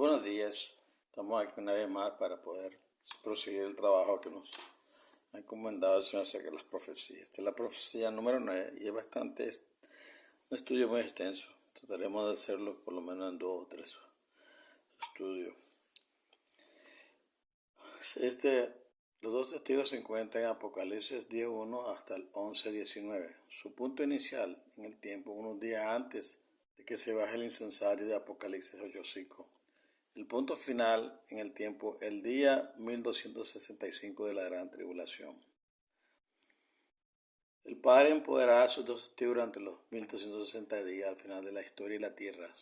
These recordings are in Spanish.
Buenos días, estamos aquí una vez más para poder proseguir el trabajo que nos ha encomendado el Señor acerca de las profecías. Esta es la profecía número 9 y es un estudio muy extenso. Trataremos de hacerlo por lo menos en 2 o 3 estudios. Los dos testigos se encuentran en Apocalipsis 10:1 hasta el 11:19. Su punto inicial en el tiempo, unos días antes de que se baje el incensario de Apocalipsis 8:5. El punto final en el tiempo, el día 1265 de la gran tribulación. El Padre empoderará a sus dos testigos durante los 1260 días al final de la historia y la tierra.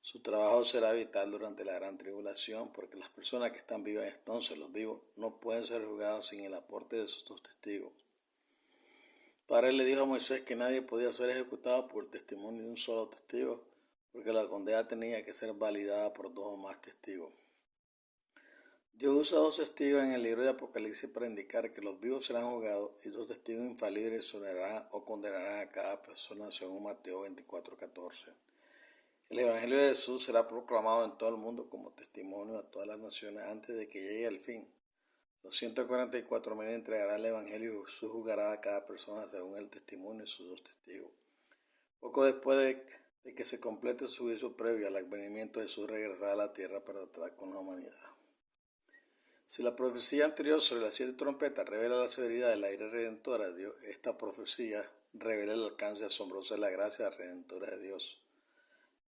Su trabajo será vital durante la gran tribulación porque las personas que están vivas, entonces los vivos, no pueden ser juzgados sin el aporte de sus dos testigos. El Padre le dijo a Moisés que nadie podía ser ejecutado por el testimonio de un solo testigo, porque la condena tenía que ser validada por 2 o más testigos. Dios usa 2 testigos en el libro de Apocalipsis para indicar que los vivos serán juzgados y 2 testigos infalibles exonerarán o condenarán a cada persona según Mateo 24:14. El Evangelio de Jesús será proclamado en todo el mundo como testimonio a todas las naciones antes de que llegue el fin. Los 144,000 entregarán el Evangelio y Jesús juzgará a cada persona según el testimonio de sus 2 testigos. Poco después de que se complete su juicio previo al advenimiento de Jesús regresará a la tierra para tratar con la humanidad. Si la profecía anterior sobre las 7 trompetas revela la severidad de la ira redentora de Dios, esta profecía revela el alcance asombroso de la gracia redentora de Dios.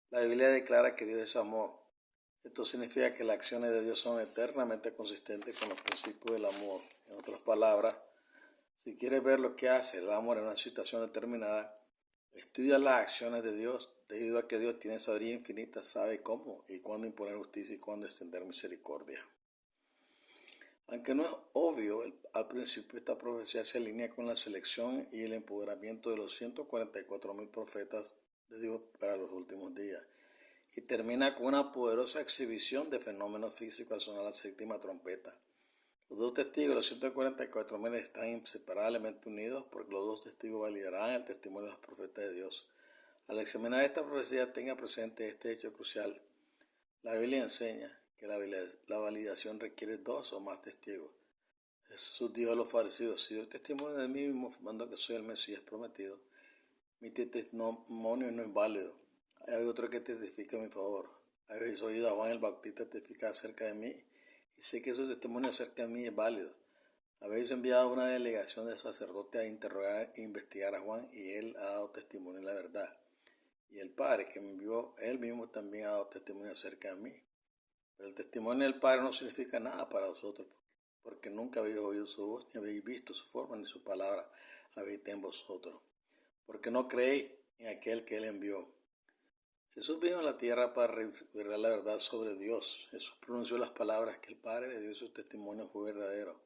La Biblia declara que Dios es amor. Esto significa que las acciones de Dios son eternamente consistentes con los principios del amor. En otras palabras, si quieres ver lo que hace el amor en una situación determinada, estudia las acciones de Dios, debido a que Dios tiene sabiduría infinita, sabe cómo y cuándo imponer justicia y cuándo extender misericordia. Aunque no es obvio al principio, esta profecía se alinea con la selección y el empoderamiento de los 144,000 profetas de Dios para los últimos días, y termina con una poderosa exhibición de fenómenos físicos al sonar la 7ª trompeta. Los 2 testigos de los 144,000 están inseparablemente unidos porque los 2 testigos validarán el testimonio de los profetas de Dios. Al examinar esta profecía, tenga presente este hecho crucial. La Biblia enseña que la validación requiere 2 o más testigos. Jesús dijo a los fariseos: si doy testimonio de mí mismo afirmando que soy el Mesías prometido, mi testimonio no es válido. Hay otro que testifica en mi favor. Habéis oído a Juan el Bautista testificar acerca de mí, y sé que su testimonio acerca de mí es válido. Habéis enviado una delegación de sacerdotes a interrogar e investigar a Juan, y él ha dado testimonio de la verdad. Y el Padre que me envió, él mismo también ha dado testimonio acerca de mí. Pero el testimonio del Padre no significa nada para vosotros, porque nunca habéis oído su voz, ni habéis visto su forma, ni su palabra habita en vosotros, porque no creéis en aquel que él envió. Jesús vino a la tierra para revelar la verdad sobre Dios. Jesús pronunció las palabras que el Padre le dio y su testimonio fue verdadero.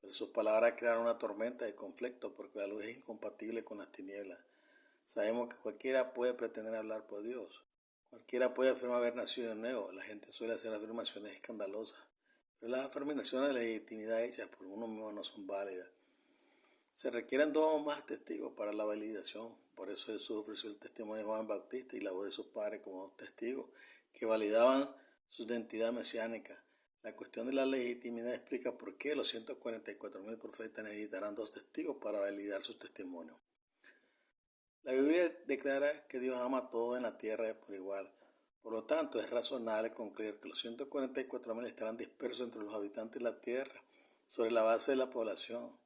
Pero sus palabras crearon una tormenta de conflicto porque la luz es incompatible con las tinieblas. Sabemos que cualquiera puede pretender hablar por Dios. Cualquiera puede afirmar haber nacido de nuevo. La gente suele hacer afirmaciones escandalosas, pero las afirmaciones de legitimidad hechas por uno mismo no son válidas. Se requieren 2 o más testigos para la validación. Por eso Jesús ofreció el testimonio de Juan Bautista y la voz de sus padres como 2 testigos que validaban su identidad mesiánica. La cuestión de la legitimidad explica por qué los 144,000 profetas necesitarán 2 testigos para validar sus testimonios. La Biblia declara que Dios ama a todos en la tierra por igual. Por lo tanto, es razonable concluir que los 144,000 estarán dispersos entre los habitantes de la tierra sobre la base de la población.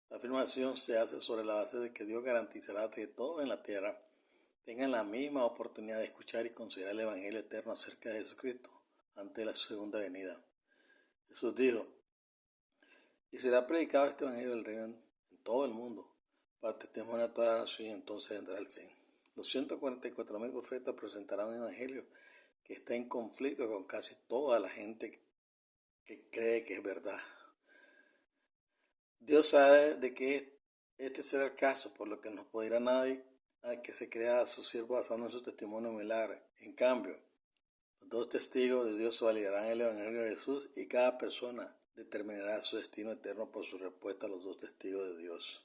La afirmación se hace sobre la base de que Dios garantizará que todos en la tierra tengan la misma oportunidad de escuchar y considerar el Evangelio eterno acerca de Jesucristo ante la segunda venida. Jesús dijo: y será predicado este Evangelio del reino en todo el mundo, para testimonio a toda la nación, y entonces vendrá el fin. Los 144,000 profetas presentarán un Evangelio que está en conflicto con casi toda la gente que cree que es verdad. Dios sabe de que este será el caso, por lo que no puede ir a nadie a que se crea a su siervo basando en su testimonio milagro. En cambio, los 2 testigos de Dios validarán el Evangelio de Jesús y cada persona determinará su destino eterno por su respuesta a los 2 testigos de Dios.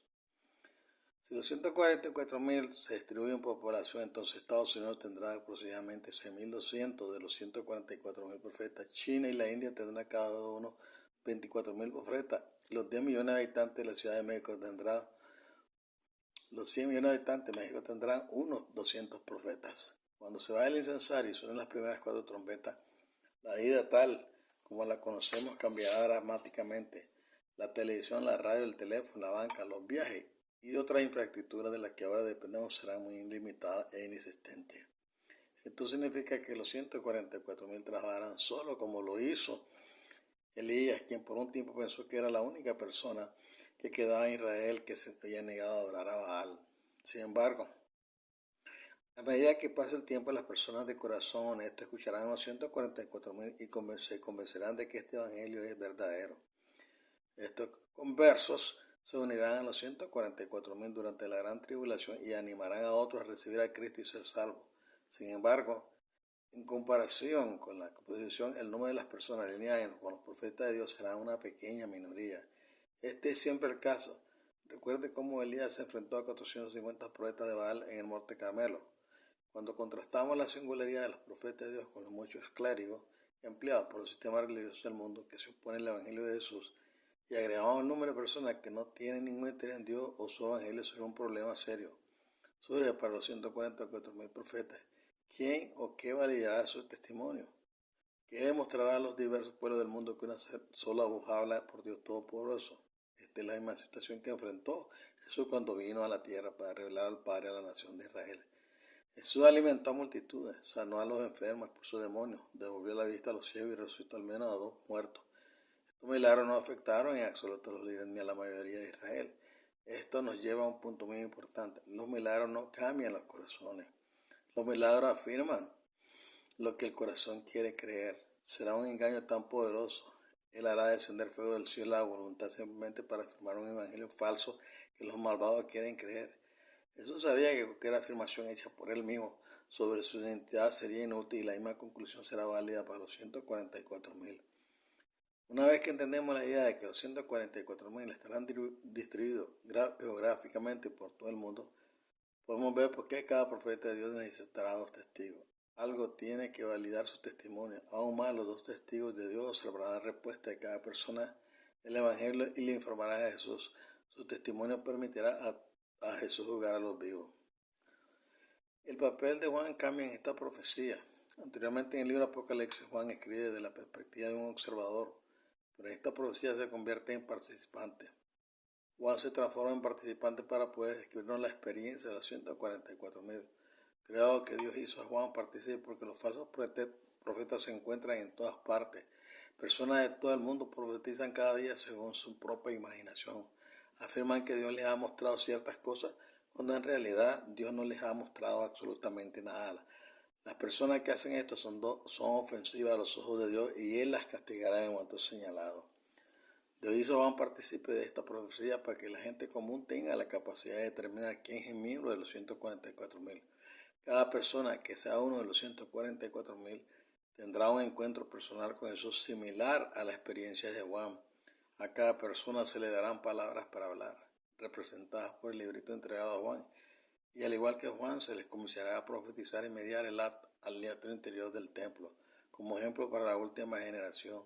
Si los 144.000 se distribuyen por población, entonces Estados Unidos tendrá aproximadamente 6.200 de los 144.000 profetas. China y la India tendrán cada uno 24.000 profetas. Los 10 millones de habitantes de la Ciudad de México tendrán, los 100 millones de habitantes de México tendrán unos 200 profetas. Cuando se va el incensario y suenan las primeras 4 trompetas, la vida tal como la conocemos cambiará dramáticamente. La televisión, la radio, el teléfono, la banca, los viajes y otras infraestructuras de las que ahora dependemos serán muy limitadas e inexistentes. Esto significa que los 144.000 trabajarán solo como lo hizo Elías, quien por un tiempo pensó que era la única persona que quedaba en Israel que se había negado a adorar a Baal. Sin embargo, a medida que pase el tiempo, las personas de corazón honesto escucharán a los 144.000 y se convencerán de que este evangelio es verdadero. Estos conversos se unirán a los 144.000 durante la gran tribulación y animarán a otros a recibir a Cristo y ser salvos. Sin embargo, en comparación con la composición, el número de las personas alineadas con los profetas de Dios será una pequeña minoría. Este es siempre el caso. Recuerde cómo Elías se enfrentó a 450 profetas de Baal en el Monte Carmelo. Cuando contrastamos la singularidad de los profetas de Dios con los muchos clérigos empleados por el sistema religioso del mundo que se opone al Evangelio de Jesús, y agregamos el número de personas que no tienen ningún interés en Dios o su evangelio, será un problema serio. Surge para los 144.000 profetas. ¿Quién o qué validará su testimonio? ¿Qué demostrará a los diversos pueblos del mundo que una sola voz habla por Dios Todopoderoso? Esta es la misma situación que enfrentó Jesús cuando vino a la tierra para revelar al Padre a la nación de Israel. Jesús alimentó a multitudes, sanó a los enfermos, expulsó demonios, devolvió la vista a los ciegos y resucitó al menos a 2 muertos. Estos milagros no afectaron en absoluto a los líderes ni a la mayoría de Israel. Esto nos lleva a un punto muy importante. Los milagros no cambian los corazones. Los milagros afirman lo que el corazón quiere creer. Será un engaño tan poderoso. Él hará descender fuego del cielo a la voluntad simplemente para afirmar un evangelio falso que los malvados quieren creer. Jesús sabía que cualquier afirmación hecha por él mismo sobre su identidad sería inútil y la misma conclusión será válida para los 144.000. Una vez que entendemos la idea de que los 144.000 estarán distribuidos geográficamente por todo el mundo, podemos ver por qué cada profeta de Dios necesitará 2 testigos. Algo tiene que validar su testimonio. Aún más, los 2 testigos de Dios observarán la respuesta de cada persona del Evangelio y le informarán a Jesús. Su testimonio permitirá a Jesús juzgar a los vivos. El papel de Juan cambia en esta profecía. Anteriormente en el libro Apocalipsis, Juan escribe desde la perspectiva de un observador, pero en esta profecía se convierte en participante. Juan se transforma en participante para poder describirnos la experiencia de los 144.000. Creo que Dios hizo a Juan partícipe porque los falsos profetas se encuentran en todas partes. Personas de todo el mundo profetizan cada día según su propia imaginación. Afirman que Dios les ha mostrado ciertas cosas cuando en realidad Dios no les ha mostrado absolutamente nada. Las personas que hacen esto son ofensivas a los ojos de Dios y Él las castigará en el momento señalado. Dios hizo a Juan partícipe de esta profecía para que la gente común tenga la capacidad de determinar quién es el miembro de los 144.000. Cada persona que sea uno de los 144.000 tendrá un encuentro personal con Jesús similar a la experiencia de Juan. A cada persona se le darán palabras para hablar, representadas por el librito entregado a Juan, y al igual que Juan se les comenzará a profetizar y mediar al atrio interior del templo, como ejemplo para la última generación.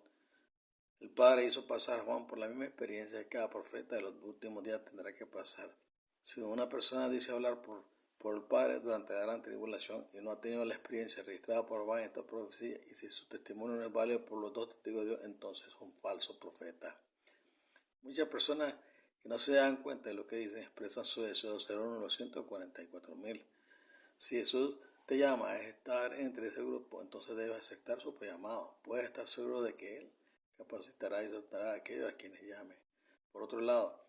El Padre hizo pasar a Juan por la misma experiencia que cada profeta de los últimos días tendrá que pasar. Si una persona dice hablar por el Padre durante la gran tribulación y no ha tenido la experiencia registrada por Juan en esta profecía, y si su testimonio no es válido por los 2 testigos de Dios, entonces es un falso profeta. Muchas personas que no se dan cuenta de lo que dicen expresan su deseo de ser uno de los 144.000. Si Jesús te llama a estar entre ese grupo, entonces debes aceptar su llamado. Puedes estar seguro de que Él capacitará y soltará a aquellos a quienes llame. Por otro lado,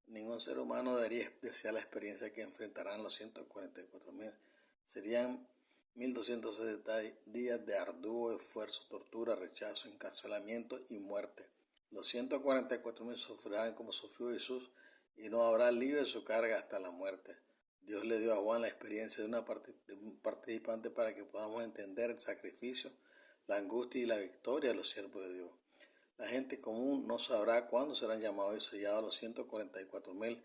ningún ser humano debería desear la experiencia que enfrentarán los 144.000. Serían 1.270 días de arduo esfuerzo, tortura, rechazo, encarcelamiento y muerte. Los 144.000 sufrirán como sufrió Jesús y no habrá alivio de su carga hasta la muerte. Dios le dio a Juan la experiencia de un participante para que podamos entender el sacrificio, la angustia y la victoria de los siervos de Dios. La gente común no sabrá cuándo serán llamados y sellados los 144.000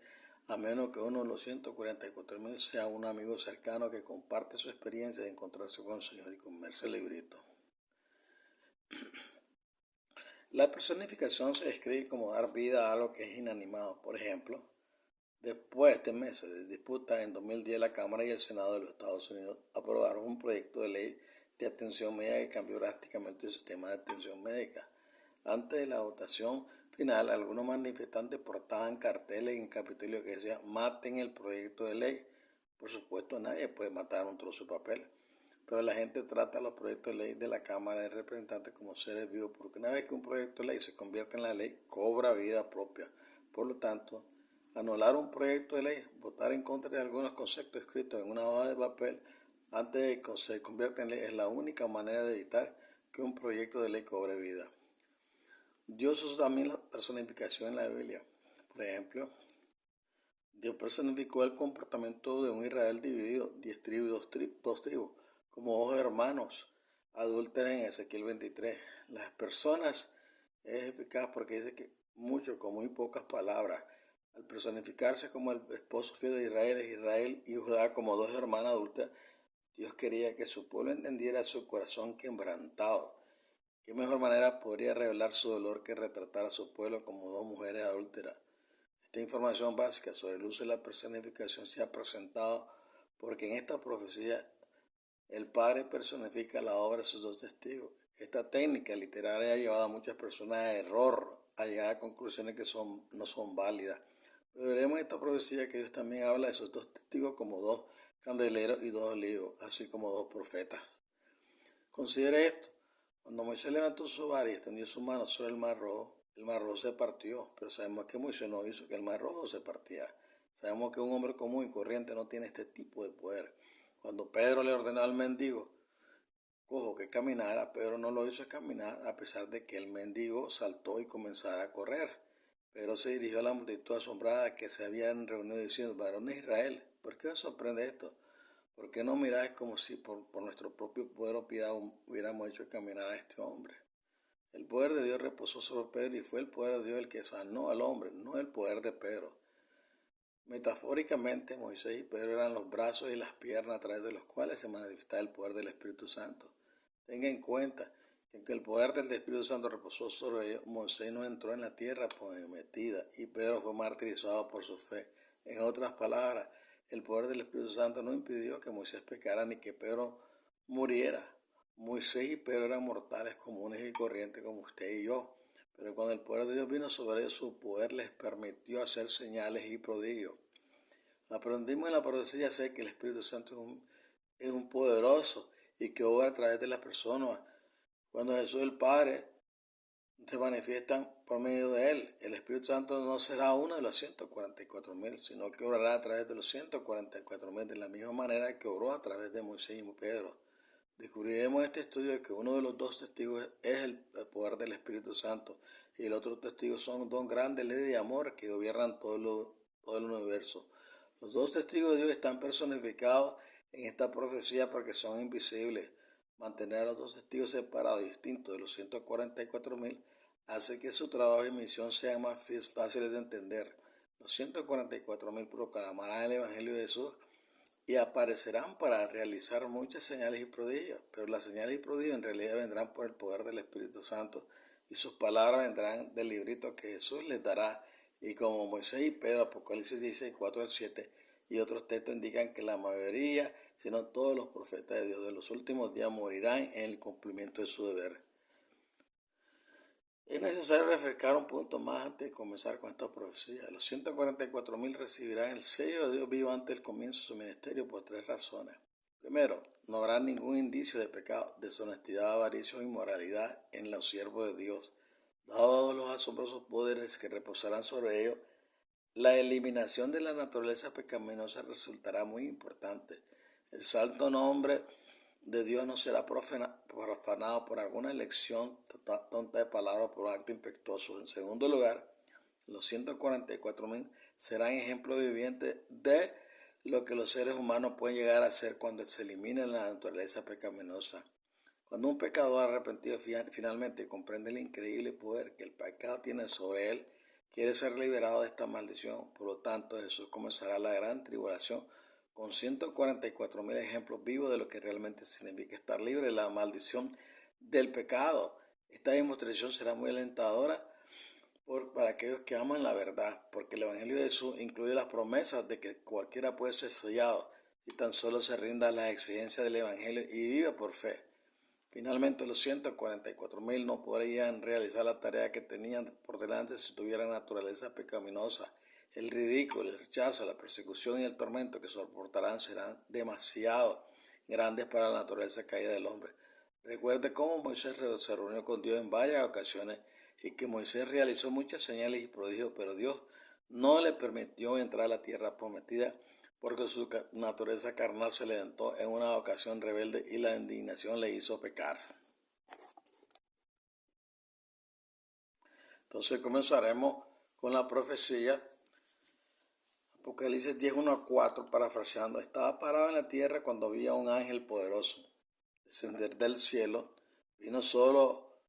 a menos que uno de los 144.000 sea un amigo cercano que comparte su experiencia de encontrarse con el Señor y comerse el librito. La personificación se describe como dar vida a algo que es inanimado. Por ejemplo, después de meses de disputa, en 2010 la Cámara y el Senado de los Estados Unidos aprobaron un proyecto de ley de atención médica que cambió drásticamente el sistema de atención médica. Antes de la votación final, algunos manifestantes portaban carteles en Capitolio que decían "maten el proyecto de ley". Por supuesto, nadie puede matar un trozo de papel, pero la gente trata los proyectos de ley de la Cámara de Representantes como seres vivos, porque una vez que un proyecto de ley se convierte en la ley, cobra vida propia. Por lo tanto, anular un proyecto de ley, votar en contra de algunos conceptos escritos en una hoja de papel antes de que se convierta en ley, es la única manera de evitar que un proyecto de ley cobre vida. Dios usa también la personificación en la Biblia. Por ejemplo, Dios personificó el comportamiento de un Israel dividido, 10 tribus y dos tribus, como dos hermanos adúlteros en Ezequiel 23. Las personas es eficaz porque dice que mucho con muy pocas palabras. Al personificarse como el esposo fiel de Israel y Judá como dos hermanas adultas, Dios quería que su pueblo entendiera su corazón quebrantado. ¿Qué mejor manera podría revelar su dolor que retratar a su pueblo como dos mujeres adúlteras? Esta información básica sobre el uso de la personificación se ha presentado porque en esta profecía el Padre personifica la obra de sus dos testigos. Esta técnica literaria ha llevado a muchas personas a error, a llegar a conclusiones que no son válidas. Pero veremos en esta profecía que Dios también habla de sus dos testigos como dos candeleros y dos olivos, así como dos profetas. Considere esto. Cuando Moisés levantó su vara y extendió su mano sobre el Mar Rojo se partió, pero sabemos que Moisés no hizo que el Mar Rojo se partiera. Sabemos que un hombre común y corriente no tiene este tipo de poder. Cuando Pedro le ordenó al mendigo cojo que caminara, Pedro no lo hizo caminar a pesar de que el mendigo saltó y comenzara a correr. Pedro se dirigió a la multitud asombrada que se habían reunido diciendo: varones de Israel, ¿por qué os sorprende esto? ¿Por qué no miráis como si por nuestro propio poder o piedad hubiéramos hecho caminar a este hombre? El poder de Dios reposó sobre Pedro y fue el poder de Dios el que sanó al hombre, no el poder de Pedro. Metafóricamente, Moisés y Pedro eran los brazos y las piernas a través de los cuales se manifestaba el poder del Espíritu Santo. Tenga en cuenta que aunque el poder del Espíritu Santo reposó sobre ellos, Moisés no entró en la tierra prometida y Pedro fue martirizado por su fe. En otras palabras, el poder del Espíritu Santo no impidió que Moisés pecara ni que Pedro muriera. Moisés y Pedro eran mortales comunes y corrientes como usted y yo, pero cuando el poder de Dios vino sobre ellos, su poder les permitió hacer señales y prodigios. Aprendimos en la profecía sé que el Espíritu Santo es un poderoso y que obra a través de las personas. Cuando Jesús el Padre se manifiestan por medio de él, el Espíritu Santo no será uno de los 144.000, sino que obrará a través de los 144.000 de la misma manera que obró a través de Moisés y Pedro. Descubriremos en este estudio que uno de los dos testigos es el poder del Espíritu Santo y el otro testigo son dos grandes leyes de amor que gobiernan todo el universo. Los dos testigos de Dios están personificados en esta profecía porque son invisibles. Mantener a los dos testigos separados y distintos de los 144.000 hace que su trabajo y misión sean más fáciles de entender. Los 144.000 proclamarán el Evangelio de Jesús y aparecerán para realizar muchas señales y prodigios, pero las señales y prodigios en realidad vendrán por el poder del Espíritu Santo y sus palabras vendrán del librito que Jesús les dará. Y como Moisés y Pedro, Apocalipsis 16, 4 al 7 y otros textos indican que la mayoría, sino todos los profetas de Dios de los últimos días morirán en el cumplimiento de su deber. Es necesario refrescar un punto más antes de comenzar con esta profecía. Los 144.000 recibirán el sello de Dios vivo antes del comienzo de su ministerio por tres razones. Primero, no habrá ningún indicio de pecado, deshonestidad, avaricia o inmoralidad en los siervos de Dios. Dados los asombrosos poderes que reposarán sobre ellos, la eliminación de la naturaleza pecaminosa resultará muy importante. El santo nombre de Dios no será profanado por alguna elección tonta de palabras o por un acto impetuoso. En segundo lugar, los 144.000 serán ejemplos vivientes de lo que los seres humanos pueden llegar a ser cuando se elimine la naturaleza pecaminosa. Cuando un pecador arrepentido finalmente comprende el increíble poder que el pecado tiene sobre él, quiere ser liberado de esta maldición. Por lo tanto, Jesús comenzará la gran tribulación con 144,000 ejemplos vivos de lo que realmente significa estar libre de la maldición del pecado. Esta demostración será muy alentadora para aquellos que aman la verdad, porque el Evangelio de Jesús incluye las promesas de que cualquiera puede ser sellado si tan solo se rinda a las exigencias del Evangelio y vive por fe. Finalmente, los 144,000 no podrían realizar la tarea que tenían por delante si tuvieran naturaleza pecaminosa. El ridículo, el rechazo, la persecución y el tormento que soportarán serán demasiado grandes para la naturaleza caída del hombre. Recuerde cómo Moisés se reunió con Dios en varias ocasiones y que Moisés realizó muchas señales y prodigios, pero Dios no le permitió entrar a la tierra prometida porque su naturaleza carnal se levantó en una ocasión rebelde y la indignación le hizo pecar. Entonces comenzaremos con la profecía. Apocalipsis 10:1-4, parafraseando. Estaba parado en la tierra cuando vi a un ángel poderoso descender del cielo. Vino solo.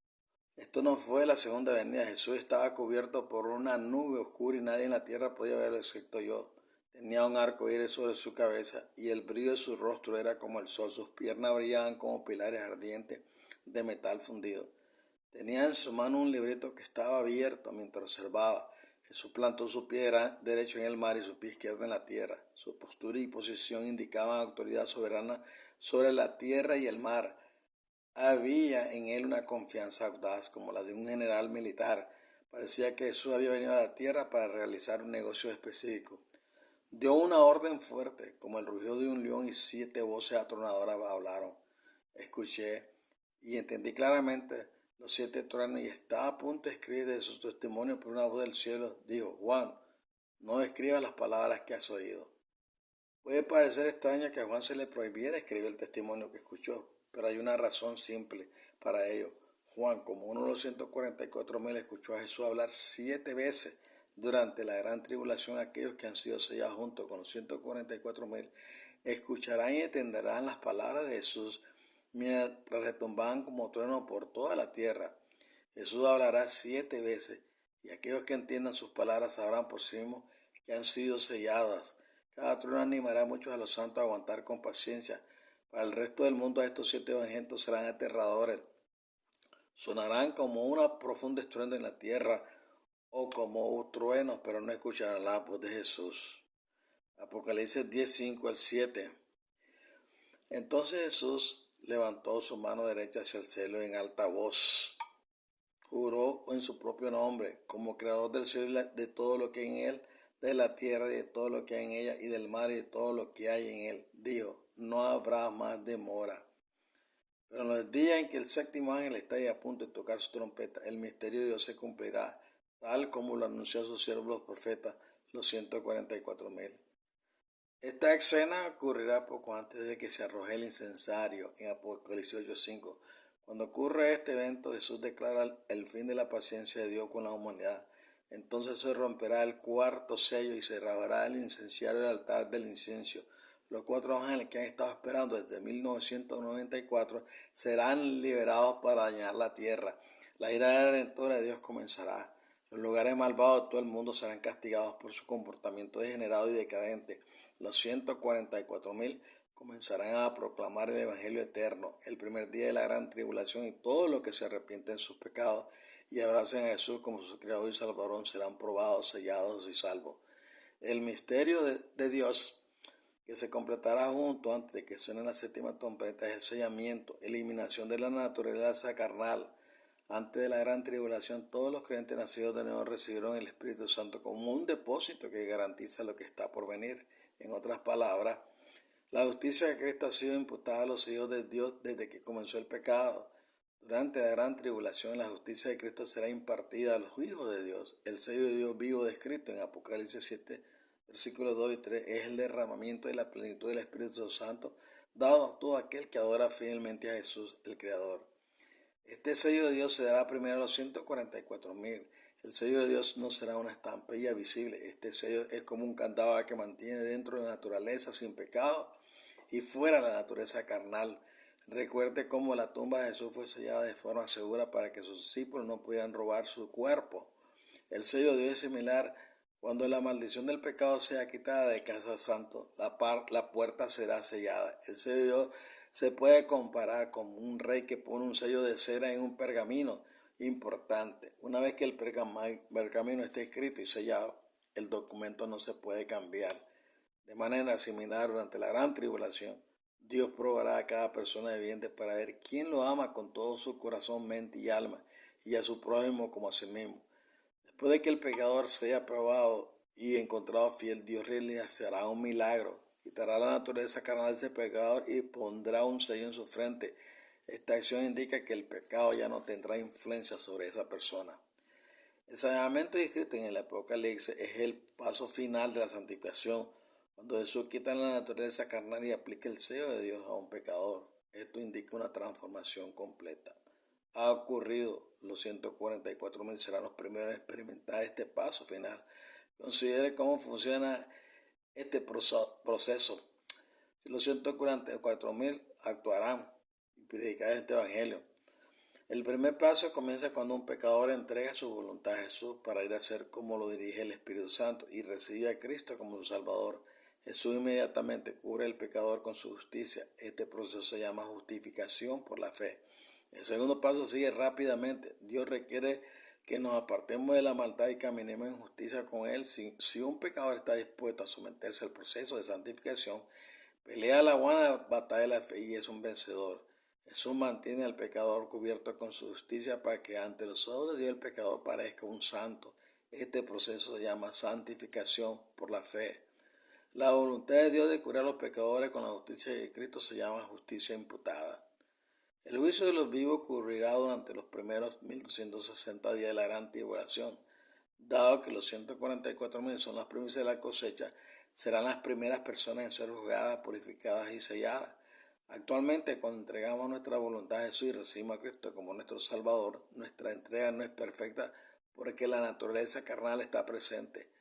Esto no fue la segunda venida. Jesús estaba cubierto por una nube oscura y nadie en la tierra podía verlo excepto yo. Tenía un arco iris sobre su cabeza y el brillo de su rostro era como el sol. Sus piernas brillaban como pilares ardientes de metal fundido. Tenía en su mano un librito que estaba abierto mientras observaba. Jesús plantó su pie derecho en el mar y su pie izquierdo en la tierra. Su postura y posición indicaban autoridad soberana sobre la tierra y el mar. Había en él una confianza audaz como la de un general militar. Parecía que Jesús había venido a la tierra para realizar un negocio específico. Dio una orden fuerte, como el rugido de un león, y 7 voces atronadoras hablaron. Escuché y entendí claramente los 7 truenos y estaba a punto de escribir de su testimonio, por una voz del cielo dijo: Juan, no escribas las palabras que has oído. Puede parecer extraño que a Juan se le prohibiera escribir el testimonio que escuchó, pero hay una razón simple para ello. Juan, como uno de los 144,000, escuchó a Jesús hablar 7 veces durante la gran tribulación. Aquellos que han sido sellados junto con los 144,000 escucharán y entenderán las palabras de Jesús mientras retumban como trueno por toda la tierra. Jesús hablará 7 veces y aquellos que entiendan sus palabras sabrán por sí mismos que han sido selladas. Cada trueno animará a muchos a los santos a aguantar con paciencia. Para el resto del mundo estos 7 eventos serán aterradores. Sonarán como un profundo estruendo en la tierra o como truenos, pero no escucharán la voz de Jesús. Apocalipsis 10:5-7. Entonces Jesús levantó su mano derecha hacia el cielo en alta voz. Juró en su propio nombre, como creador del cielo y de todo lo que hay en él, de la tierra y de todo lo que hay en ella, y del mar y de todo lo que hay en él. Dijo: no habrá más demora. Pero en los días en que el séptimo ángel está ahí a punto de tocar su trompeta, el misterio de Dios se cumplirá, tal como lo anunció a sus siervos los profetas, los 144,000. Esta escena ocurrirá poco antes de que se arroje el incensario en Apocalipsis 8:5. Cuando ocurre este evento, Jesús declara el fin de la paciencia de Dios con la humanidad. Entonces se romperá el 4º sello y se cerrará el incenciario del altar del incienso. Los 4 ángeles que han estado esperando desde 1994 serán liberados para dañar la tierra. La ira redentora de Dios comenzará. Los lugares malvados de todo el mundo serán castigados por su comportamiento degenerado y decadente. Los 144,000 comenzarán a proclamar el Evangelio eterno, el primer día de la gran tribulación, y todos los que se arrepienten de sus pecados y abracen a Jesús como su Creador y Salvador serán probados, sellados y salvos. El misterio de Dios que se completará junto antes de que suene la 7ª trompeta es el sellamiento, eliminación de la naturaleza carnal. Antes de la gran tribulación, todos los creyentes nacidos de nuevo recibieron el Espíritu Santo como un depósito que garantiza lo que está por venir. En otras palabras, la justicia de Cristo ha sido imputada a los hijos de Dios desde que comenzó el pecado. Durante la gran tribulación, la justicia de Cristo será impartida a los hijos de Dios. El sello de Dios vivo descrito en Apocalipsis 7, versículos 2 y 3, es el derramamiento de la plenitud del Espíritu Santo dado a todo aquel que adora fielmente a Jesús, el Creador. Este sello de Dios se dará primero a los 144,000. El sello de Dios no será una estampilla visible. Este sello es como un candado que mantiene dentro de la naturaleza sin pecado y fuera la naturaleza carnal. Recuerde cómo la tumba de Jesús fue sellada de forma segura para que sus discípulos no pudieran robar su cuerpo. El sello de Dios es similar. Cuando la maldición del pecado sea quitada de casa santo, la puerta será sellada. El sello de Dios se puede comparar con un rey que pone un sello de cera en un pergamino importante. Una vez que el pergamino esté escrito y sellado, el documento no se puede cambiar. De manera similar, durante la gran tribulación, Dios probará a cada persona viviente para ver quién lo ama con todo su corazón, mente y alma, y a su prójimo como a sí mismo. Después de que el pecador sea probado y encontrado fiel, Dios realizará un milagro. Quitará la naturaleza carnal de ese pecador y pondrá un sello en su frente. Esta acción indica que el pecado ya no tendrá influencia sobre esa persona. El saneamiento descrito en el Apocalipsis es el paso final de la santificación, cuando Jesús quita la naturaleza carnal y aplica el sello de Dios a un pecador. Esto indica una transformación completa. Ha ocurrido, los 144.000 serán los primeros en experimentar este paso final. Considere cómo funciona este proceso. Si los 144.000 actuarán y predicarán este evangelio. El primer paso comienza cuando un pecador entrega su voluntad a Jesús para ir a hacer como lo dirige el Espíritu Santo y recibe a Cristo como su Salvador. Jesús inmediatamente cubre al pecador con su justicia. Este proceso se llama justificación por la fe. El segundo paso sigue rápidamente. Dios requiere que nos apartemos de la maldad y caminemos en justicia con Él. Si un pecador está dispuesto a someterse al proceso de santificación, pelea la buena batalla de la fe y es un vencedor. Jesús mantiene al pecador cubierto con su justicia para que ante los ojos de Dios el pecador parezca un santo. Este proceso se llama santificación por la fe. La voluntad de Dios de curar a los pecadores con la justicia de Cristo se llama justicia imputada. El juicio de los vivos ocurrirá durante los primeros 1260 días de la gran tribulación. Dado que los 144.000 son las primicias de la cosecha, serán las primeras personas en ser juzgadas, purificadas y selladas. Actualmente, cuando entregamos nuestra voluntad a Jesús y recibimos a Cristo como nuestro Salvador, nuestra entrega no es perfecta porque la naturaleza carnal está presente.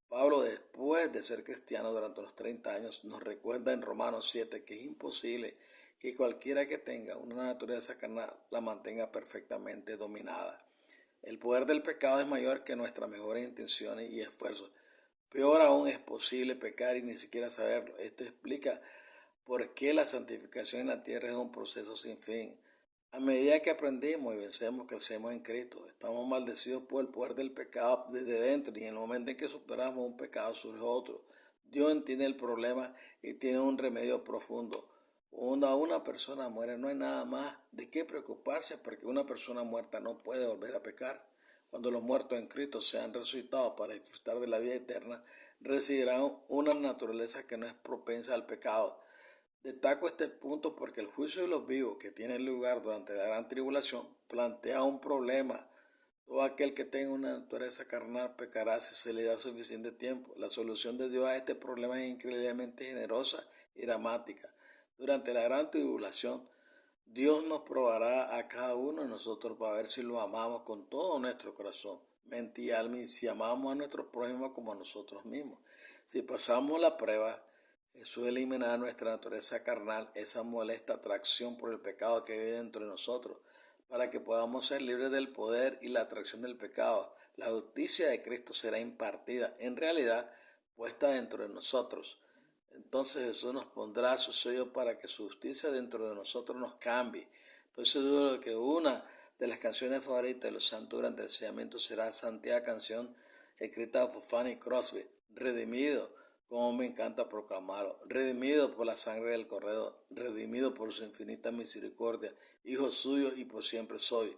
Pablo, después de ser cristiano durante los 30 años, nos recuerda en Romanos 7 que es imposible que cualquiera que tenga una naturaleza carnal la mantenga perfectamente dominada. El poder del pecado es mayor que nuestras mejores intenciones y esfuerzos. Peor aún, es posible pecar y ni siquiera saberlo. Esto explica por qué la santificación en la tierra es un proceso sin fin. A medida que aprendemos y vencemos, crecemos en Cristo. Estamos maldecidos por el poder del pecado desde dentro y en el momento en que superamos un pecado surge otro. Dios entiende el problema y tiene un remedio profundo. Cuando una persona muere no hay nada más de qué preocuparse porque una persona muerta no puede volver a pecar. Cuando los muertos en Cristo sean resucitados para disfrutar de la vida eterna, recibirán una naturaleza que no es propensa al pecado. Destaco este punto porque el juicio de los vivos que tiene lugar durante la gran tribulación plantea un problema. Todo aquel que tenga una naturaleza carnal pecará si se le da suficiente tiempo. La solución de Dios a este problema es increíblemente generosa y dramática. Durante la gran tribulación, Dios nos probará a cada uno de nosotros para ver si lo amamos con todo nuestro corazón, mente y alma, y si amamos a nuestro prójimo como a nosotros mismos. Si pasamos la prueba, Jesús eliminará nuestra naturaleza carnal, esa molesta atracción por el pecado que vive dentro de nosotros, para que podamos ser libres del poder y la atracción del pecado. La justicia de Cristo será impartida, en realidad, puesta dentro de nosotros. Entonces Jesús nos pondrá su sello para que su justicia dentro de nosotros nos cambie. Estoy seguro de que una de las canciones favoritas de los santos durante el sellamiento será la Santiago canción escrita por Fanny Crosby, Redimido. Como me encanta proclamarlo, redimido por la sangre del Cordero, redimido por su infinita misericordia, hijo suyo y por siempre soy.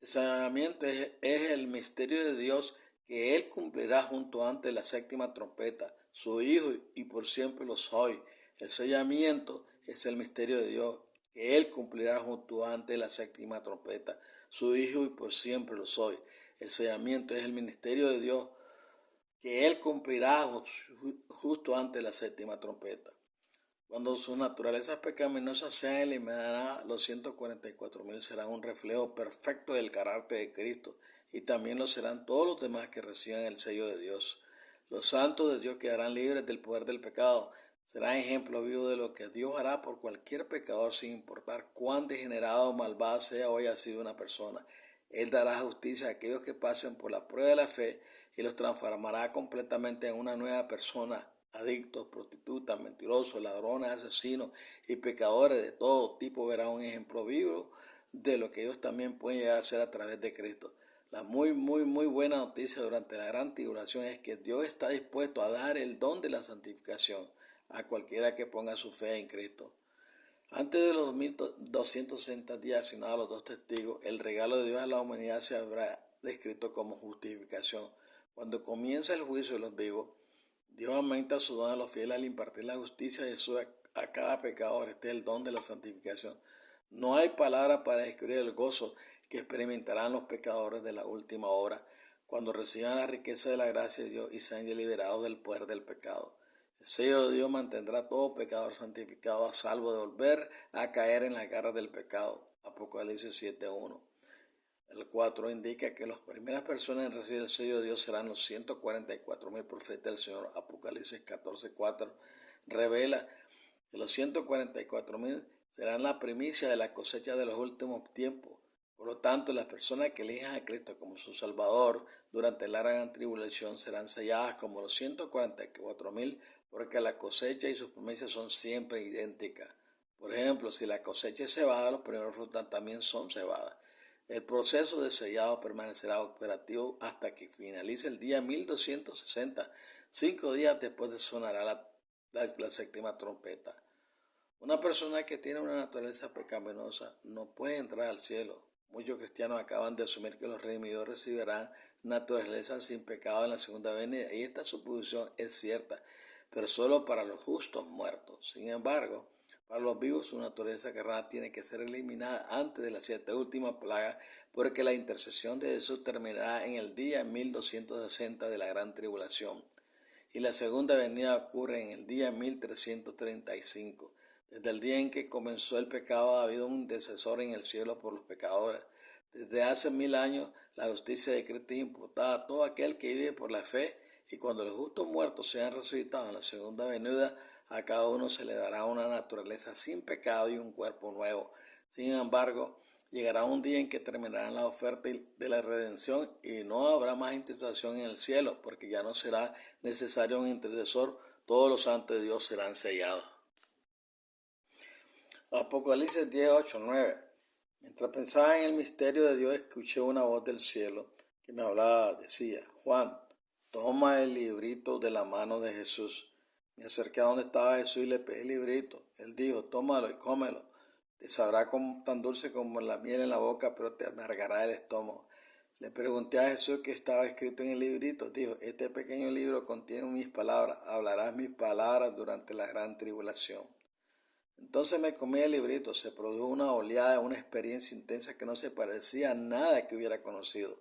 El sellamiento es el misterio de Dios que Él cumplirá junto antes la séptima trompeta, su hijo y por siempre lo soy. El sellamiento es el misterio de Dios que Él cumplirá junto antes la séptima trompeta, su hijo y por siempre lo soy. El sellamiento es el ministerio de Dios que Él cumplirá justo antes de la séptima trompeta. Cuando sus naturalezas pecaminosas sean eliminadas, los 144.000 serán un reflejo perfecto del carácter de Cristo y también lo serán todos los demás que reciban el sello de Dios. Los santos de Dios quedarán libres del poder del pecado. Serán ejemplo vivo de lo que Dios hará por cualquier pecador sin importar cuán degenerado o malvada sea o haya sido una persona. Él dará justicia a aquellos que pasen por la prueba de la fe y los transformará completamente en una nueva persona. Adictos, prostitutas, mentirosos, ladrones, asesinos y pecadores de todo tipo verán un ejemplo vivo de lo que ellos también pueden llegar a ser a través de Cristo. La muy buena noticia durante la gran tribulación es que Dios está dispuesto a dar el don de la santificación a cualquiera que ponga su fe en Cristo. Antes de los 1260 días asignados a los dos testigos, el regalo de Dios a la humanidad se habrá descrito como justificación. Cuando comienza el juicio de los vivos, Dios aumenta su don a los fieles al impartir la justicia de Jesús a cada pecador. Este es el don de la santificación. No hay palabra para describir el gozo que experimentarán los pecadores de la última hora cuando reciban la riqueza de la gracia de Dios y sean liberados del poder del pecado. El sello de Dios mantendrá a todo pecador santificado a salvo de volver a caer en las garras del pecado. Apocalipsis 7:1. El 4 indica que las primeras personas en recibir el sello de Dios serán los 144,000 profetas del Señor. Apocalipsis 14:4 revela que los 144,000 serán la primicia de la cosecha de los últimos tiempos. Por lo tanto, las personas que elijan a Cristo como su Salvador durante la gran tribulación serán selladas como los 144,000 porque la cosecha y sus promesas son siempre idénticas. Por ejemplo, si la cosecha es cebada, los primeros frutos también son cebadas. El proceso de sellado permanecerá operativo hasta que finalice el día 1260. 5 días después de sonará la séptima trompeta. Una persona que tiene una naturaleza pecaminosa no puede entrar al cielo. Muchos cristianos acaban de asumir que los redimidos recibirán naturaleza sin pecado en la segunda venida, y esta suposición es cierta, pero solo para los justos muertos. Sin embargo, para los vivos su naturaleza carnal tiene que ser eliminada antes de la 7 última plaga, porque la intercesión de Jesús terminará en el día 1260 de la gran tribulación, y la segunda venida ocurre en el día 1335. Desde el día en que comenzó el pecado ha habido un intercesor en el cielo por los pecadores. Desde hace 1000 años la justicia de Cristo es imputada a todo aquel que vive por la fe, y cuando los justos muertos sean resucitados en la segunda venida, a cada uno se le dará una naturaleza sin pecado y un cuerpo nuevo. Sin embargo, llegará un día en que terminarán la oferta de la redención y no habrá más intercesión en el cielo, porque ya no será necesario un intercesor. Todos los santos de Dios serán sellados. Apocalipsis 10:8-9. Mientras pensaba en el misterio de Dios, escuché una voz del cielo que me hablaba. Decía: Juan, toma el librito de la mano de Jesús. Me acerqué a donde estaba Jesús y le pedí el librito. Él dijo: tómalo y cómelo. Te sabrá tan dulce como la miel en la boca, pero te amargará el estómago. Le pregunté a Jesús qué estaba escrito en el librito. Dijo: este pequeño libro contiene mis palabras. Hablarás mis palabras durante la gran tribulación. Entonces me comí el librito. Se produjo una oleada, una experiencia intensa que no se parecía a nada que hubiera conocido.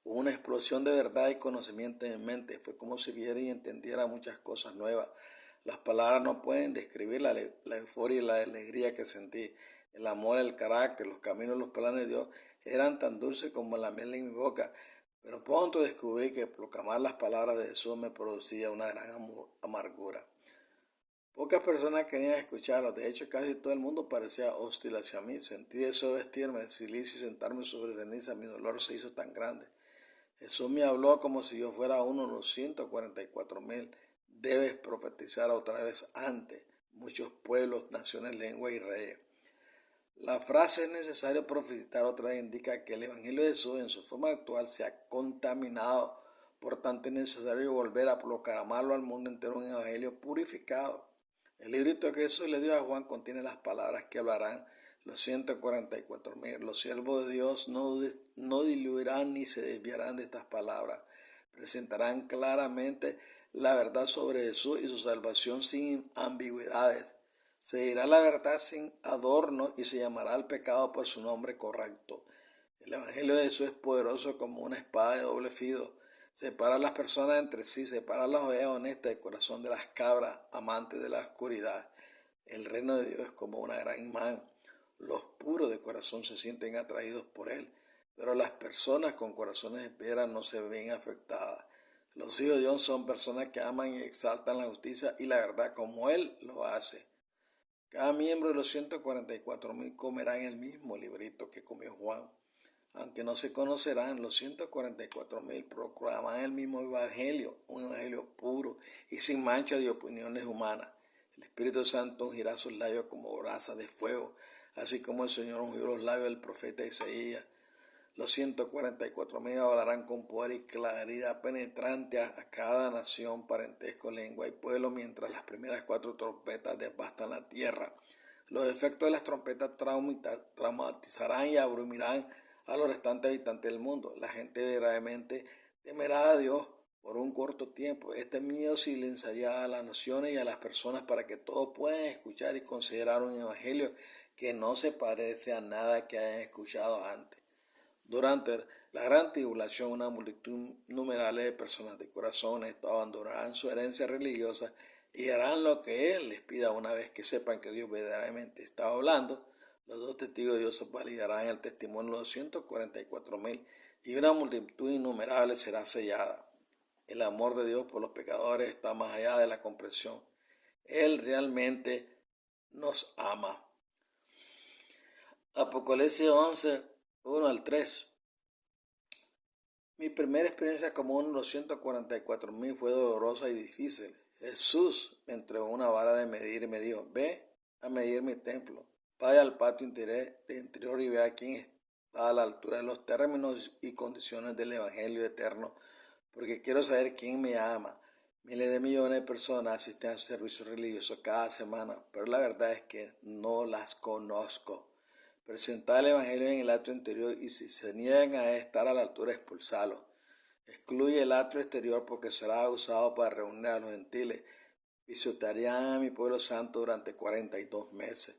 Hubo una explosión de verdad y conocimiento en mi mente. Fue como si viera y entendiera muchas cosas nuevas. Las palabras no pueden describir la euforia y la alegría que sentí. El amor, el carácter, los caminos, los planes de Dios eran tan dulces como la miel en mi boca. Pero pronto descubrí que proclamar las palabras de Jesús me producía una gran amargura. Pocas personas querían escucharlo. De hecho, casi todo el mundo parecía hostil hacia mí. Sentí deseo de vestirme de silicio y sentarme sobre ceniza. Mi dolor se hizo tan grande. Jesús me habló como si yo fuera uno de los 144,000. Debes profetizar otra vez ante muchos pueblos, naciones, lenguas y reyes. La frase "es necesario profetizar otra vez" indica que el Evangelio de Jesús en su forma actual se ha contaminado. Por tanto, es necesario volver a proclamarlo al mundo entero, un evangelio purificado. El librito que Jesús le dio a Juan contiene las palabras que hablarán los 144,000. Los siervos de Dios no diluirán ni se desviarán de estas palabras. Presentarán claramente la verdad sobre Jesús y su salvación sin ambigüedades. Se dirá la verdad sin adorno y se llamará al pecado por su nombre correcto. El Evangelio de Jesús es poderoso como una espada de doble filo. Separa a las personas entre sí, separa a las ovejas honestas del corazón de las cabras amantes de la oscuridad. El reino de Dios es como una gran imán. Los puros de corazón se sienten atraídos por él, pero las personas con corazones de piedra no se ven afectadas. Los hijos de Dios son personas que aman y exaltan la justicia y la verdad como él lo hace. Cada miembro de los 144,000 comerán el mismo librito que comió Juan. Aunque no se conocerán, los 144,000 proclaman el mismo evangelio, un evangelio puro y sin mancha de opiniones humanas. El Espíritu Santo ungirá sus labios como brasa de fuego, así como el Señor ungió los labios del profeta Isaías. Los 144,000 hablarán con poder y claridad penetrante a cada nación, parentesco, lengua y pueblo, mientras las primeras 4 trompetas devastan la tierra. Los efectos de las trompetas traumatizarán y abrumirán a los restantes habitantes del mundo. La gente verdaderamente temerá a Dios por un corto tiempo. Este miedo silenciaría a las naciones y a las personas para que todos puedan escuchar y considerar un evangelio que no se parece a nada que hayan escuchado antes. Durante la gran tribulación, una multitud innumerable de personas de corazón abandonarán su herencia religiosa y harán lo que Él les pida una vez que sepan que Dios verdaderamente está hablando. Los 2 testigos de Dios validarán el testimonio de los 144,000 y una multitud innumerable será sellada. El amor de Dios por los pecadores está más allá de la comprensión. Él realmente nos ama. Apocalipsis 11, 1 al 3. Mi primera experiencia como uno de los 144,000 fue dolorosa y difícil. Jesús me entregó una vara de medir y me dijo: ve a medir mi templo. Vaya al patio interior y vea quién está a la altura de los términos y condiciones del Evangelio eterno, porque quiero saber quién me ama. Miles de millones de personas asisten a servicios religiosos cada semana, pero la verdad es que no las conozco. Presentar el Evangelio en el atrio interior, y si se niegan a estar a la altura, expulsarlos. Excluye el atrio exterior porque será usado para reunir a los gentiles. Pisotearían a mi pueblo santo durante 42 meses.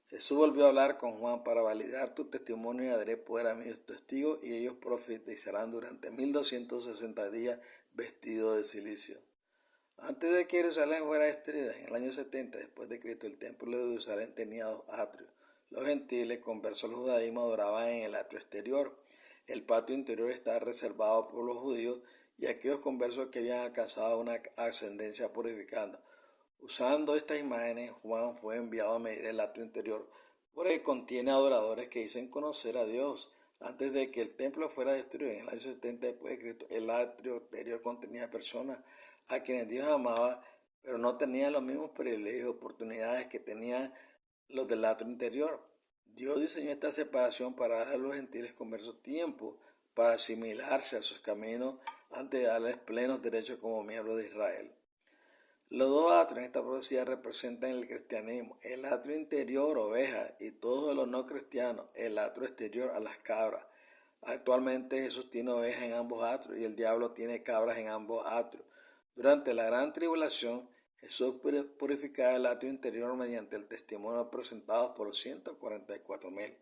Jesús volvió a hablar con Juan: para validar tu testimonio y daré poder a mis testigos, y ellos profetizarán durante 1260 días vestidos de silicio. Antes de que Jerusalén fuera destruida, en el año 70 después de Cristo, el templo de Jerusalén tenía 2 atrios. Los gentiles, conversos al judaísmo, adoraban en el atrio exterior. El patio interior estaba reservado por los judíos y aquellos conversos que habían alcanzado una ascendencia purificando. Usando estas imágenes, Juan fue enviado a medir el atrio interior, porque contiene adoradores que dicen conocer a Dios. Antes de que el templo fuera destruido en el año 70 después de Cristo, el atrio exterior contenía personas a quienes Dios amaba, pero no tenían los mismos privilegios y oportunidades que tenían los del atrio interior. Dios diseñó esta separación para dar a los gentiles conversos tiempo para asimilarse a sus caminos antes de darles plenos derechos como miembros de Israel. Los 2 atrios en esta profecía representan el cristianismo: el atrio interior, ovejas, y todos los no cristianos, el atrio exterior, a las cabras. Actualmente Jesús tiene ovejas en ambos atrios y el diablo tiene cabras en ambos atrios. Durante la gran tribulación, Jesús purificará el atrio interior mediante el testimonio presentado por los 144,000.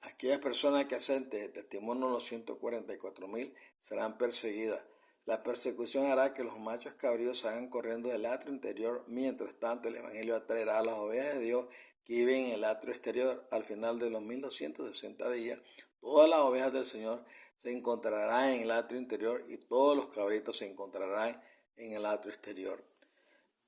Aquellas personas que acepten el testimonio de los 144,000 serán perseguidas. La persecución hará que los machos cabríos salgan corriendo del atrio interior. Mientras tanto, el Evangelio atraerá a las ovejas de Dios que viven en el atrio exterior. Al final de los 1260 días, todas las ovejas del Señor se encontrarán en el atrio interior y todos los cabritos se encontrarán en el atrio exterior.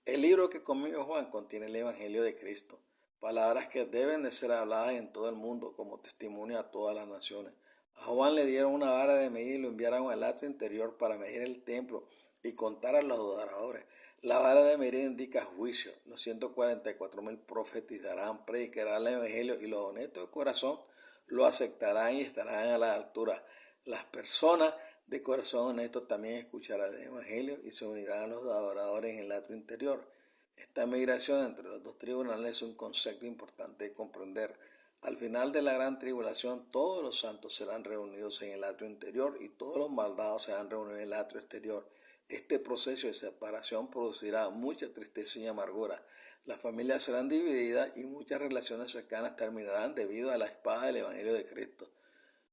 El libro que conmigo Juan contiene el Evangelio de Cristo, palabras que deben de ser habladas en todo el mundo como testimonio a todas las naciones. A Juan le dieron una vara de medir y lo enviaron al atrio interior para medir el templo y contar a los adoradores. La vara de medir indica juicio. Los 144,000 profetizarán, predicarán el Evangelio y los honestos de corazón lo aceptarán y estarán a la altura. Las personas de corazón honesto también escucharán el Evangelio y se unirán a los adoradores en el atrio interior. Esta migración entre los 2 tribunales es un concepto importante de comprender. Al final de la gran tribulación, todos los santos serán reunidos en el atrio interior y todos los malvados serán reunidos en el atrio exterior. Este proceso de separación producirá mucha tristeza y amargura. Las familias serán divididas y muchas relaciones cercanas terminarán debido a la espada del Evangelio de Cristo.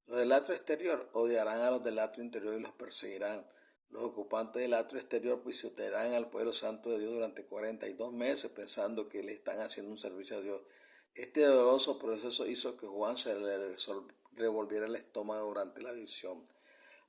Los del atrio exterior odiarán a los del atrio interior y los perseguirán. Los ocupantes del atrio exterior pisotearán al pueblo santo de Dios durante 42 meses pensando que le están haciendo un servicio a Dios. Este doloroso proceso hizo que Juan se le revolviera el estómago durante la visión.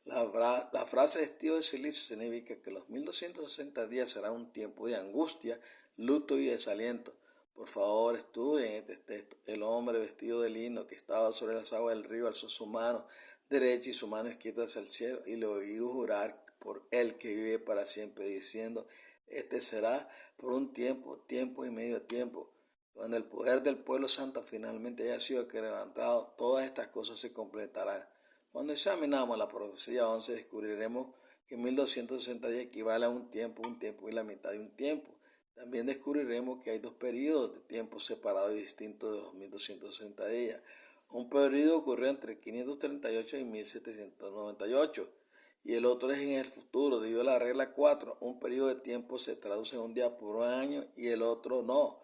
La frase vestido de silicio significa que los 1260 días será un tiempo de angustia, luto y desaliento. Por favor, estudien este texto. El hombre vestido de lino que estaba sobre las aguas del río alzó su mano, derecha y su mano izquierda hacia el cielo, y le oí jurar por el que vive para siempre, diciendo: este será por un tiempo, tiempo y medio tiempo. Cuando el poder del pueblo santo finalmente haya sido quebrantado, todas estas cosas se completarán. Cuando examinamos la profecía 11, descubriremos que 1260 días equivale a un tiempo y la mitad de un tiempo. También descubriremos que hay dos periodos de tiempo separados y distintos de los 1260 días. Un periodo ocurrió entre 538 y 1798 y el otro es en el futuro. Debido a la regla 4, un periodo de tiempo se traduce en un día por un año y el otro no.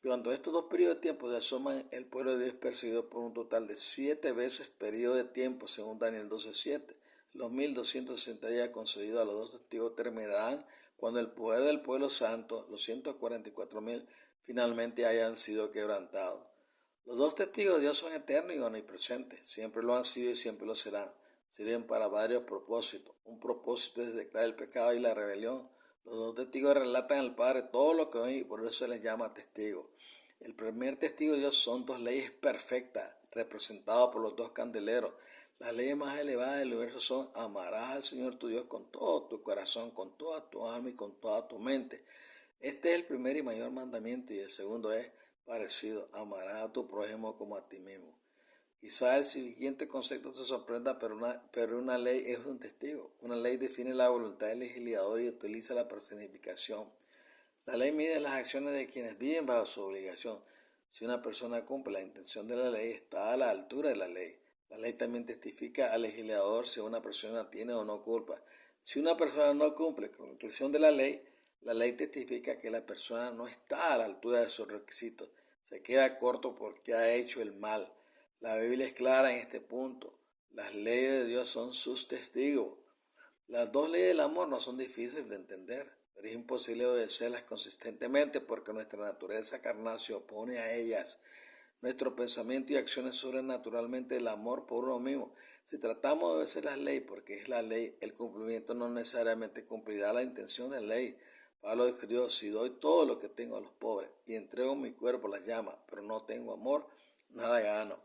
Cuando estos dos periodos de tiempo se asoman, el pueblo de Dios es perseguido por un total de 7 veces periodo de tiempo, según Daniel 12:7. Los 1260 días concedidos a los dos testigos terminarán cuando el poder del pueblo santo, los 144,000, finalmente hayan sido quebrantados. Los dos testigos de Dios son eternos y omnipresentes, siempre lo han sido y siempre lo serán. Sirven para varios propósitos. Un propósito es detectar el pecado y la rebelión. Los dos testigos relatan al Padre todo lo que ven y por eso se les llama testigos. El primer testigo de Dios son dos leyes perfectas, representadas por los dos candeleros. Las leyes más elevadas del universo son: amarás al Señor tu Dios con todo tu corazón, con toda tu alma y con toda tu mente. Este es el primer y mayor mandamiento, y el segundo es parecido: amarás a tu prójimo como a ti mismo. Quizá el siguiente concepto te sorprenda, pero una ley es un testigo. Una ley define la voluntad del legislador y utiliza la personificación. La ley mide las acciones de quienes viven bajo su obligación. Si una persona cumple la intención de la ley, está a la altura de la ley. La ley también testifica al legislador si una persona tiene o no culpa. Si una persona no cumple con la intención de la ley testifica que la persona no está a la altura de sus requisitos. Se queda corto porque ha hecho el mal. La Biblia es clara en este punto. Las leyes de Dios son sus testigos. Las dos leyes del amor no son difíciles de entender, pero es imposible obedecerlas consistentemente porque nuestra naturaleza carnal se opone a ellas. Nuestro pensamiento y acciones surgen naturalmente del amor por uno mismo. Si tratamos de obedecer las leyes porque es la ley, el cumplimiento no necesariamente cumplirá la intención de la ley. Pablo escribió: si doy todo lo que tengo a los pobres y entrego mi cuerpo a las llamas, pero no tengo amor, nada gano.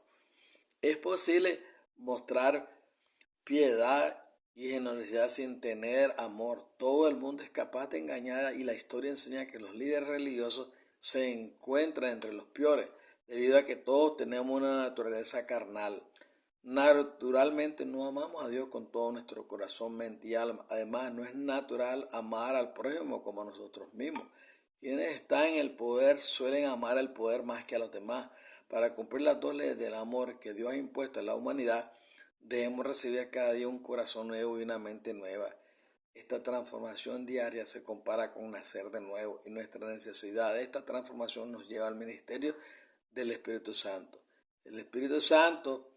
Es posible mostrar piedad y generosidad sin tener amor. Todo el mundo es capaz de engañar y la historia enseña que los líderes religiosos se encuentran entre los peores, debido a que todos tenemos una naturaleza carnal. Naturalmente no amamos a Dios con todo nuestro corazón, mente y alma. Además, no es natural amar al prójimo como a nosotros mismos. Quienes están en el poder suelen amar al poder más que a los demás. Para cumplir las dos leyes del amor que Dios ha impuesto a la humanidad, debemos recibir cada día un corazón nuevo y una mente nueva. Esta transformación diaria se compara con nacer de nuevo, y nuestra necesidad de esta transformación nos lleva al ministerio del Espíritu Santo. El Espíritu Santo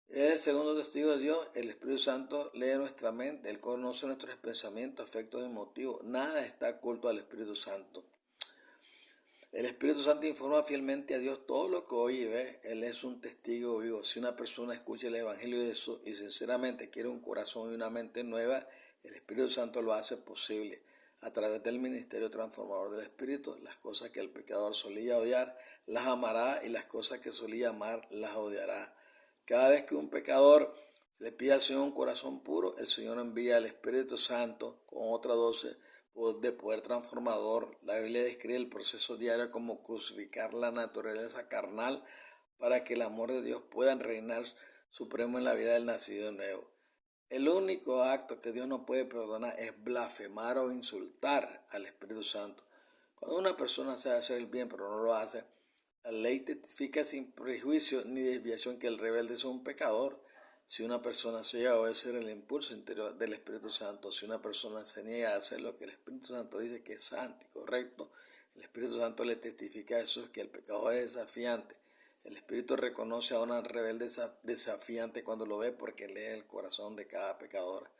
es el segundo testigo de Dios. El Espíritu Santo lee nuestra mente, Él conoce nuestros pensamientos, afectos y motivos. Nada está oculto al Espíritu Santo. El Espíritu Santo informa fielmente a Dios todo lo que oye y ve. Él es un testigo vivo. Si una persona escucha el Evangelio de Jesús y sinceramente quiere un corazón y una mente nueva, el Espíritu Santo lo hace posible. A través del ministerio transformador del Espíritu, las cosas que el pecador solía odiar, las amará, y las cosas que solía amar, las odiará. Cada vez que un pecador le pide al Señor un corazón puro, el Señor envía al Espíritu Santo con otra dosis de poder transformador. La Biblia describe el proceso diario como crucificar la naturaleza carnal para que el amor de Dios pueda reinar supremo en la vida del nacido de nuevo. El único acto que Dios no puede perdonar es blasfemar o insultar al Espíritu Santo. Cuando una persona sabe hacer el bien pero no lo hace, la ley testifica sin prejuicio ni desviación que el rebelde es un pecador. Si una persona se niega a obedecer el impulso interior del Espíritu Santo, si una persona se niega a hacer lo que el Espíritu Santo dice que es santo y correcto, el Espíritu Santo le testifica a Jesús que el pecador es desafiante. El Espíritu reconoce a un rebelde desafiante cuando lo ve, porque lee el corazón de cada pecador.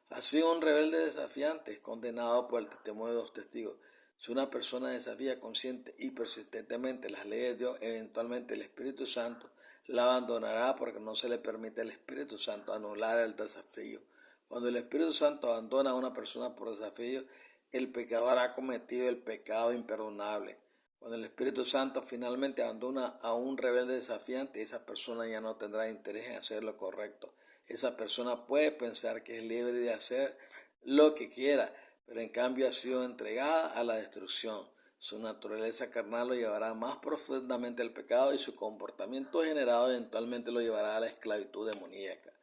Así, un rebelde desafiante es condenado por el testimonio de los testigos. Si una persona desafía consciente y persistentemente las leyes de Dios, eventualmente el Espíritu Santo la abandonará, porque no se le permite al Espíritu Santo anular el desafío. Cuando el Espíritu Santo abandona a una persona por desafío, el pecador ha cometido el pecado imperdonable. Cuando el Espíritu Santo finalmente abandona a un rebelde desafiante, esa persona ya no tendrá interés en hacer lo correcto. Esa persona puede pensar que es libre de hacer lo que quiera, pero en cambio ha sido entregada a la destrucción. Su naturaleza carnal lo llevará más profundamente al pecado y su comportamiento generado eventualmente lo llevará a la esclavitud demoníaca.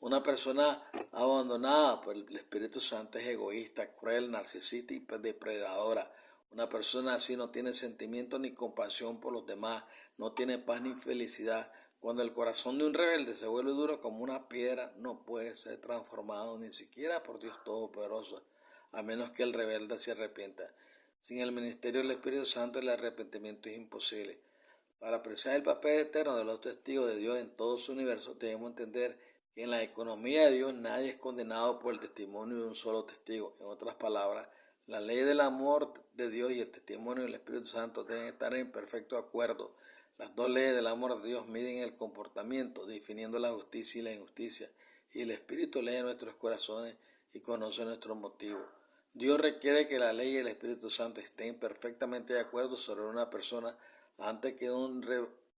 Una persona abandonada por el Espíritu Santo es egoísta, cruel, narcisista y depredadora. Una persona así no tiene sentimiento ni compasión por los demás, no tiene paz ni felicidad. Cuando el corazón de un rebelde se vuelve duro como una piedra, no puede ser transformado ni siquiera por Dios Todopoderoso, a menos que el rebelde se arrepienta. Sin el ministerio del Espíritu Santo, el arrepentimiento es imposible. Para apreciar el papel eterno de los testigos de Dios en todo su universo, debemos entender que en la economía de Dios nadie es condenado por el testimonio de un solo testigo. En otras palabras, la ley del amor de Dios y el testimonio del Espíritu Santo deben estar en perfecto acuerdo. Las dos leyes del amor de Dios miden el comportamiento, definiendo la justicia y la injusticia. Y el Espíritu lee nuestros corazones y conoce nuestros motivos. Dios requiere que la ley y el Espíritu Santo estén perfectamente de acuerdo sobre una persona antes que un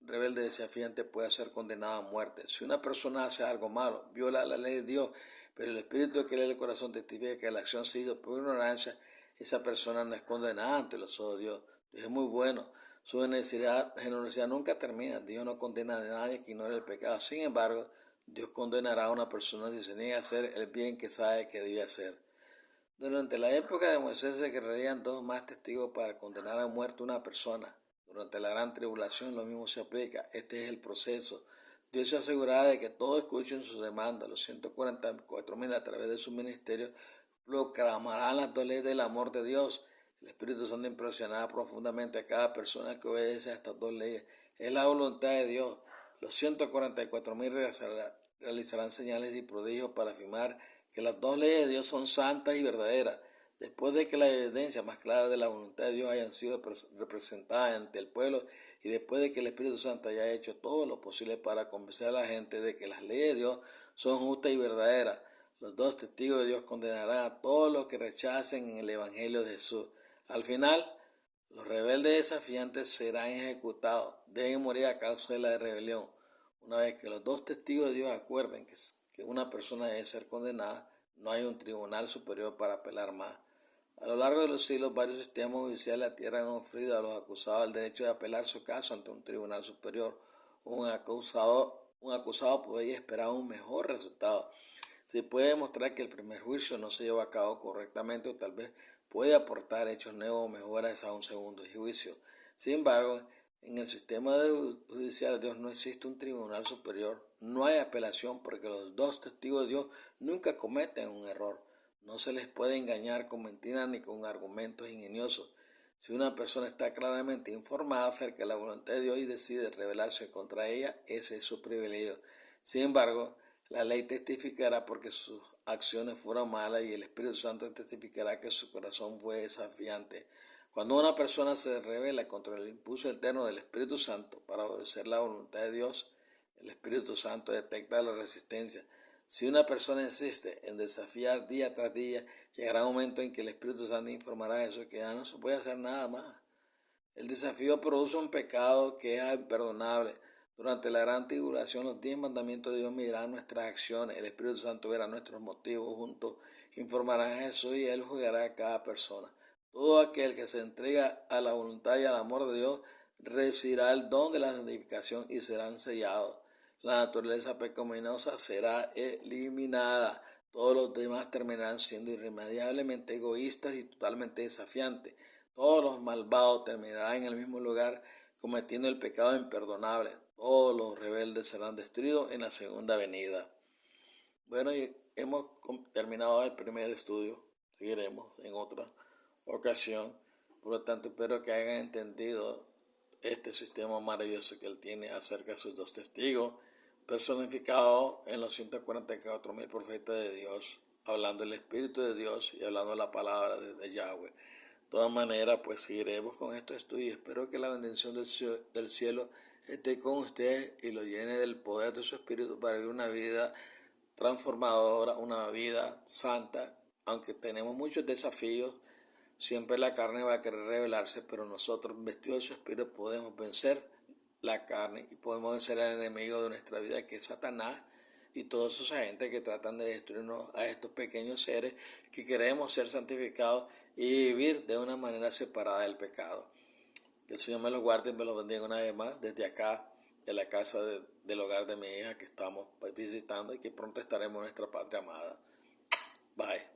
rebelde desafiante pueda ser condenado a muerte. Si una persona hace algo malo, viola la ley de Dios, pero el Espíritu que lee el corazón testifica que la acción se hizo por ignorancia, esa persona no es condenada ante los ojos de Dios. Dios es muy bueno. Su generosidad nunca termina. Dios no condena a nadie que ignore el pecado. Sin embargo, Dios condenará a una persona si se niega a hacer el bien que sabe que debe hacer. Durante la época de Moisés se requerirían dos más testigos para condenar a muerte a una persona. Durante la gran tribulación lo mismo se aplica. Este es el proceso. Dios se asegurará de que todos escuchen sus demandas. Los 144,000 a través de su ministerio proclamarán las dos leyes del amor de Dios. El Espíritu Santo impresionará profundamente a cada persona que obedece a estas dos leyes. Es la voluntad de Dios. Los 144,000 realizarán señales y prodigios para afirmar que las dos leyes de Dios son santas y verdaderas. Después de que la evidencia más clara de la voluntad de Dios hayan sido representada ante el pueblo y después de que el Espíritu Santo haya hecho todo lo posible para convencer a la gente de que las leyes de Dios son justas y verdaderas, los dos testigos de Dios condenarán a todos los que rechacen en el Evangelio de Jesús. Al final, los rebeldes desafiantes serán ejecutados, deben morir a causa de la rebelión. Una vez que los dos testigos de Dios acuerden que una persona debe ser condenada, no hay un tribunal superior para apelar más. A lo largo de los siglos, varios sistemas judiciales de la tierra han ofrecido a los acusados el derecho de apelar su caso ante un tribunal superior. Un acusado podría esperar un mejor resultado. Se puede demostrar que el primer juicio no se llevó a cabo correctamente o tal vez puede aportar hechos nuevos o mejoras a un segundo juicio. Sin embargo, en el sistema judicial de Dios no existe un tribunal superior, no hay apelación porque los dos testigos de Dios nunca cometen un error. No se les puede engañar con mentiras ni con argumentos ingeniosos. Si una persona está claramente informada acerca de la voluntad de Dios y decide rebelarse contra ella, ese es su privilegio. Sin embargo, la ley testificará porque sus acciones fueron malas y el Espíritu Santo testificará que su corazón fue desafiante. Cuando una persona se revela contra el impulso eterno del Espíritu Santo para obedecer la voluntad de Dios, el Espíritu Santo detecta la resistencia. Si una persona insiste en desafiar día tras día, llegará un momento en que el Espíritu Santo informará de eso, que ya no se puede hacer nada más. El desafío produce un pecado que es imperdonable. Durante la gran tribulación, los 10 mandamientos de Dios medirán nuestras acciones. El Espíritu Santo verá nuestros motivos juntos, informarán a Jesús y Él juzgará a cada persona. Todo aquel que se entrega a la voluntad y al amor de Dios recibirá el don de la santificación y serán sellados. La naturaleza pecaminosa será eliminada. Todos los demás terminarán siendo irremediablemente egoístas y totalmente desafiantes. Todos los malvados terminarán en el mismo lugar cometiendo el pecado imperdonable. Todos los rebeldes serán destruidos en la segunda venida. Bueno, y hemos terminado el primer estudio. Seguiremos en otra ocasión. Por lo tanto, espero que hayan entendido este sistema maravilloso que él tiene acerca de sus dos testigos, personificado en los 144,000 profetas de Dios, hablando del Espíritu de Dios y hablando la palabra de Yahweh. De todas maneras, pues seguiremos con estos estudios. Espero que la bendición del cielo esté con usted y lo llene del poder de su Espíritu para vivir una vida transformadora, una vida santa, aunque tenemos muchos desafíos. Siempre la carne va a querer rebelarse, pero nosotros, vestidos de su espíritu, podemos vencer la carne y podemos vencer al enemigo de nuestra vida, que es Satanás, y toda esa gente que tratan de destruirnos a estos pequeños seres que queremos ser santificados y vivir de una manera separada del pecado. Que el Señor me los guarde y me los bendiga una vez más desde acá, de la casa del hogar de mi hija que estamos visitando y que pronto estaremos en nuestra patria amada. Bye.